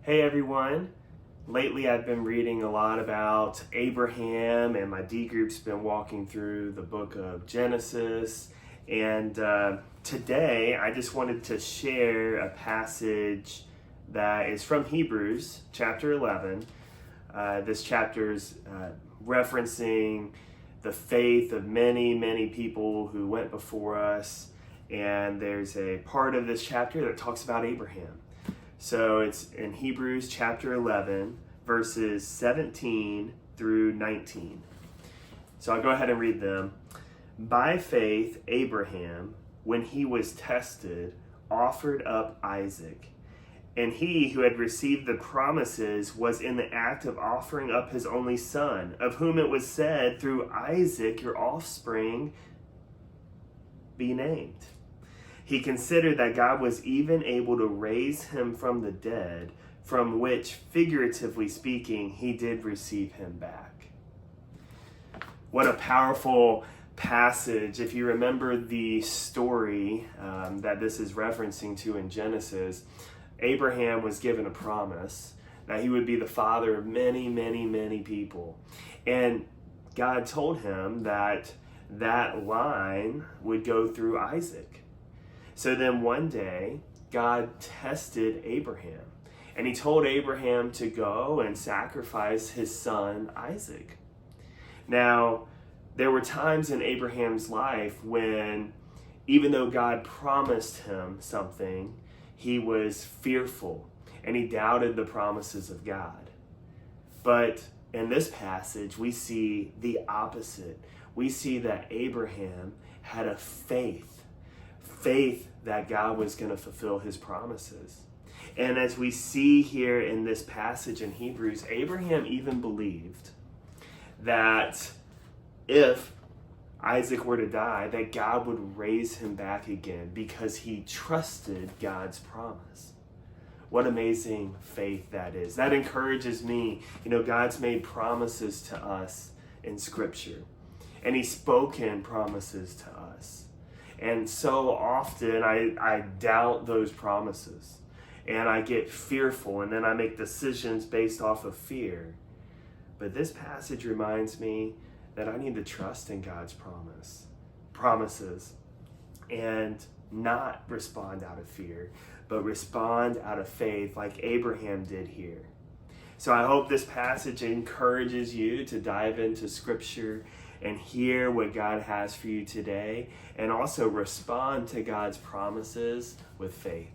Hey everyone. Lately I've been reading a lot about Abraham, and my D group's been walking through the book of Genesis. And today I just wanted to share a passage that is from Hebrews chapter 11. This chapter's referencing the faith of many people who went before us. And there's a part of this chapter that talks about Abraham. So it's in Hebrews chapter 11, verses 17 through 19. So I'll go ahead and read them. By faith, Abraham, when he was tested, offered up Isaac. And he who had received the promises was in the act of offering up his only son, of whom it was said, through Isaac your offspring be named. He considered that God was even able to raise him from the dead, from which, figuratively speaking, he did receive him back. What a powerful passage. If you remember the story that this is referencing to in Genesis, Abraham was given a promise that he would be the father of many people. And God told him that that line would go through Isaac. So then one day, God tested Abraham, and he told Abraham to go and sacrifice his son, Isaac. Now, there were times in Abraham's life when, even though God promised him something, he was fearful, and he doubted the promises of God. But in this passage, we see the opposite. We see that Abraham had a faith that God was going to fulfill his promises. And as we see here in this passage in Hebrews, Abraham even believed that if Isaac were to die, that God would raise him back again because he trusted God's promise. What amazing faith that is. That encourages me. God's made promises to us in Scripture, and he's spoken promises to us. And so often I doubt those promises, and I get fearful, and then I make decisions based off of fear. But this passage reminds me that I need to trust in God's promises, and not respond out of fear, but respond out of faith like Abraham did here. So I hope this passage encourages you to dive into Scripture and hear what God has for you today, and also respond to God's promises with faith.